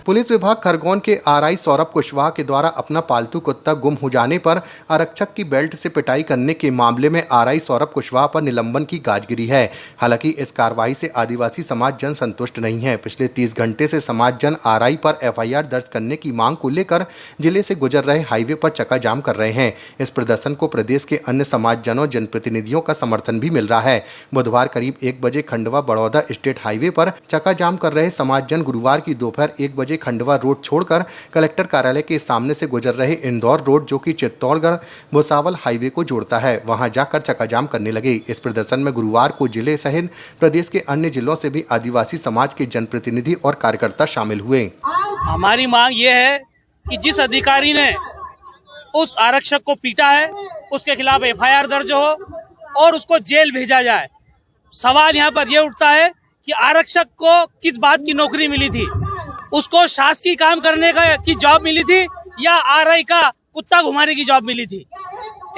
Police विभाग खरगोन के RI Saurabh Kushwaha के द्वारा अपना पालतू कुत्ता गुम हो जाने पर आरक्षक की बेल्ट से पिटाई करने के मामले में आरआई सौरभ कुशवाहा पर निलंबन की गाज गिरी है। हालांकि इस कार्रवाई से आदिवासी समाज जन संतुष्ट नहीं है। पिछले 30 घंटे से समाज जन आरआई पर एफआईआर दर्ज करने की मांग को लेकर जिले से गुजर रहे हाईवे पर चक्का जाम कर रहे हैं। इस प्रदर्शन को प्रदेश के अन्य समाजजनों जनप्रतिनिधियों का समर्थन भी मिल रहा है। बुधवार करीब 1 बजे खंडवा बड़ौदा स्टेट हाईवे पर चक्का जाम कर रहे समाजजन गुरुवार की दोपहर 1 बजे खंडवा रोड छोड़कर कलेक्टर कार्यालय के सामने से गुजर रहे इंदौर रोड, जो कि चित्तौड़गढ़ भुसावल हाईवे को जोड़ता है, वहां जाकर चक्का जाम करने लगे। इस प्रदर्शन में गुरुवार को जिले सहित प्रदेश के अन्य जिलों से भी आदिवासी समाज के जनप्रतिनिधि और कार्यकर्ता शामिल हुए। हमारी मांग ये है कि जिस अधिकारी ने उस आरक्षक को पीटा है उसके खिलाफ एफआईआर दर्ज हो और उसको जेल भेजा जाए। सवाल यहाँ पर यह उठता है कि आरक्षक को किस बात की नौकरी मिली थी, उसको शासकीय काम करने की जॉब मिली थी या आरआई का कुत्ता घुमाने की जॉब मिली थी।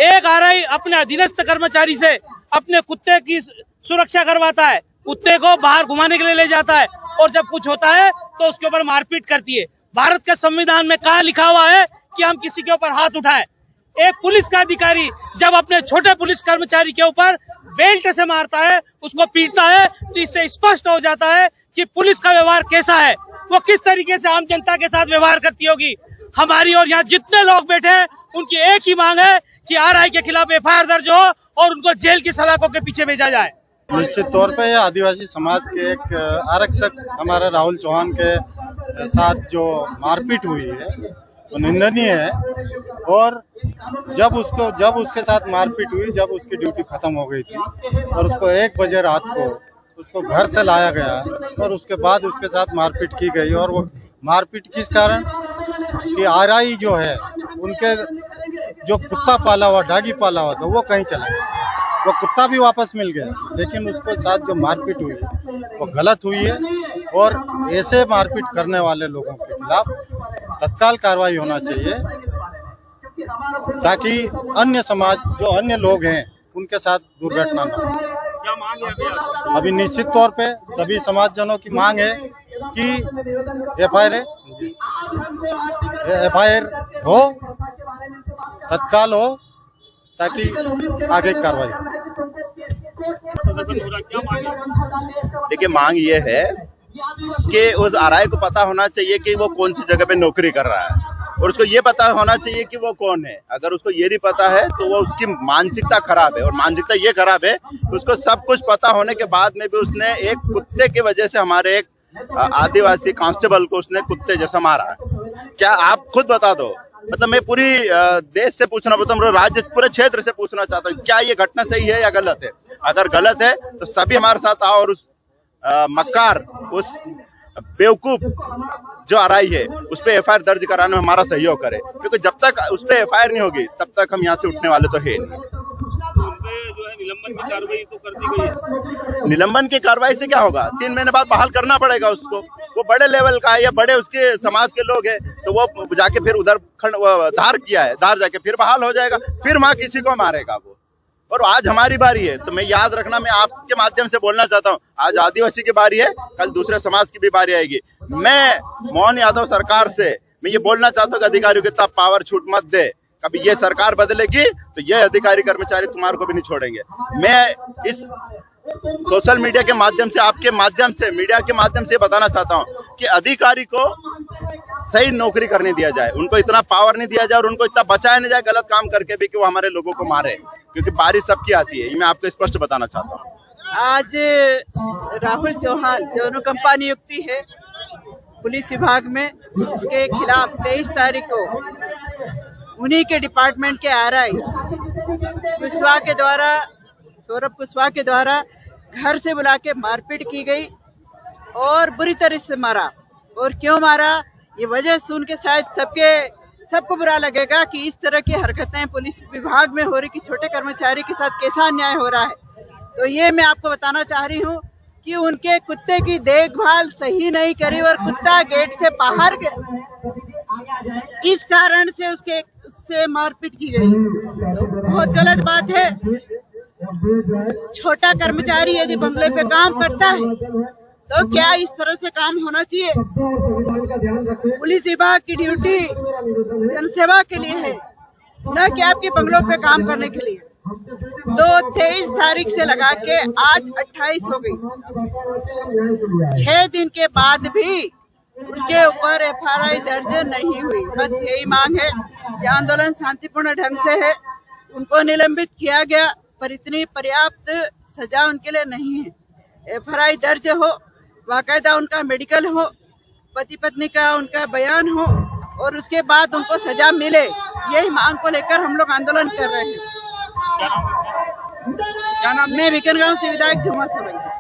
एक आरआई अपने अधीनस्थ कर्मचारी से अपने कुत्ते की सुरक्षा करवाता है, कुत्ते को बाहर घुमाने के लिए ले जाता है और जब कुछ होता है तो उसके ऊपर मारपीट करती है। भारत के संविधान में कहाँ लिखा हुआ है कि हम किसी के ऊपर हाथ उठाएं? एक पुलिस का अधिकारी जब अपने छोटे पुलिस कर्मचारी के ऊपर बेल्ट से मारता है, उसको पीटता है, तो इससे स्पष्ट हो जाता है कि पुलिस का व्यवहार कैसा है, वो किस तरीके से आम जनता के साथ व्यवहार करती होगी। हमारी और यहाँ जितने लोग बैठे हैं उनकी एक ही मांग है कि आरआई के खिलाफ एफआईआर दर्ज हो और उनको जेल की सलाखों के पीछे भेजा जाए। निश्चित तौर पे आदिवासी समाज के एक आरक्षक हमारे राहुल चौहान के साथ जो मारपीट हुई है वो निंदनीय है। और जब उसके साथ मारपीट हुई, जब उसकी ड्यूटी खत्म हो गई थी और उसको 1 बजे रात को उसको घर से लाया गया और उसके बाद उसके साथ मारपीट की गई। और वो मारपीट किस कारण कि आरआई जो है उनके जो कुत्ता पाला हुआ, डागी पाला हुआ था, वो कहीं चला गया। वो कुत्ता भी वापस मिल गया, लेकिन उसके साथ जो मारपीट हुई वो गलत हुई है। और ऐसे मारपीट करने वाले लोगों के खिलाफ तत्काल कार्रवाई होना चाहिए ताकि अन्य समाज जो अन्य लोग हैं उनके साथ दुर्घटना न हो। अभी निश्चित तौर पे सभी समाजजनों की मांग है कि एफआईआर हो, तत्काल हो, ताकि आगे कार्रवाई हो। देखिए, मांग ये है कि उस आरआई को पता होना चाहिए कि वो कौन सी जगह पे नौकरी कर रहा है और उसको ये पता होना चाहिए कि वो कौन है। अगर उसको ये नहीं पता है तो वो उसकी मानसिकता खराब है, और मानसिकता ये खराब है उसको सब कुछ पता होने के बाद में भी उसने एक कुत्ते की वजह से हमारे एक आदिवासी कांस्टेबल को उसने कुत्ते जैसा मारा। क्या आप खुद बता दो, मतलब मैं पूरी देश से पूछना चाहता हूँ, राज्य पूरे क्षेत्र से पूछना चाहता हूँ, क्या ये घटना सही है या गलत है? अगर गलत है तो सभी हमारे साथ आओ और उस मक्कार, उस बेवकूफ जो आरआई है उस पे एफआईआर दर्ज कराने में हमारा सहयोग करे, क्योंकि जब तक उस पे एफआईआर नहीं होगी तब तक हम यहाँ से उठने वाले तो है नहीं। निलंबन की कार्रवाई तो कर दी गई है। निलंबन की कार्रवाई से क्या होगा? 3 महीने बाद बहाल करना पड़ेगा उसको। वो बड़े लेवल का है या बड़े उसके समाज के लोग हैं, तो वो जाके फिर उधर धार किया है, धार जाके फिर बहाल हो जाएगा, फिर वहां किसी को मारेगा वो। और आज हमारी बारी है, तो मैं याद रखना, मैं आपके माध्यम से बोलना चाहता हूँ, आज आदिवासी की बारी है, कल दूसरे समाज की भी बारी आएगी। मैं मोहन यादव सरकार से मैं ये बोलना चाहता हूँ कि अधिकारियों को इतना पावर छूट मत दे। कभी ये सरकार बदलेगी तो ये अधिकारी कर्मचारी तुम्हारे को भी नहीं छोड़ेंगे। मैं इस सोशल मीडिया के माध्यम से, आपके माध्यम से, मीडिया के माध्यम से बताना चाहता हूँ कि अधिकारी को सही नौकरी करने दिया जाए, उनको इतना पावर नहीं दिया जाए और उनको इतना बचाया नहीं जाए गलत काम करके भी कि वो हमारे लोगों को मारे, क्योंकि बारिश सबकी आती है। ये मैं आपको स्पष्ट बताना चाहता हूँ। आज राहुल चौहान जो अनुकंपा नियुक्ति है पुलिस विभाग में, उसके खिलाफ 23 तारीख को उन्हीं के डिपार्टमेंट के आरआई कुशवाहा के द्वारा, सौरभ कुशवाहा के द्वारा घर से बुला के मारपीट की गई और बुरी तरह से मारा। और क्यों मारा, ये वजह सुन के शायद सबको बुरा लगेगा कि इस तरह की हरकतें पुलिस विभाग में हो रही, कि छोटे कर्मचारी के साथ कैसा अन्याय हो रहा है। तो ये मैं आपको बताना चाह रही हूँ कि उनके कुत्ते की देखभाल सही नहीं करी और कुत्ता गेट से बाहर इस कारण से उससे मारपीट की गई। तो बहुत गलत बात है। छोटा कर्मचारी यदि बंगले पे काम करता है तो क्या इस तरह से काम होना चाहिए? पुलिस विभाग की ड्यूटी जनसेवा के लिए है, न कि आपके बंगलों पे काम करने के लिए। तो 23 तारीख से लगा के आज 28 हो गई, 6 दिन के बाद भी उनके ऊपर FRI दर्ज नहीं हुई। बस यही मांग है कि आंदोलन शांतिपूर्ण ढंग से है, उनको निलंबित किया गया, पर इतनी पर्याप्त सजा उनके लिए नहीं है। FRI दर्ज हो, बाकायदा उनका मेडिकल हो, पति पत्नी का उनका बयान हो और उसके बाद उनको सजा मिले। यही मांग को लेकर हम लोग आंदोलन कर रहे हैं। क्या नाम? मैं बिकन गांव से विधायक झुमा सोलंकी।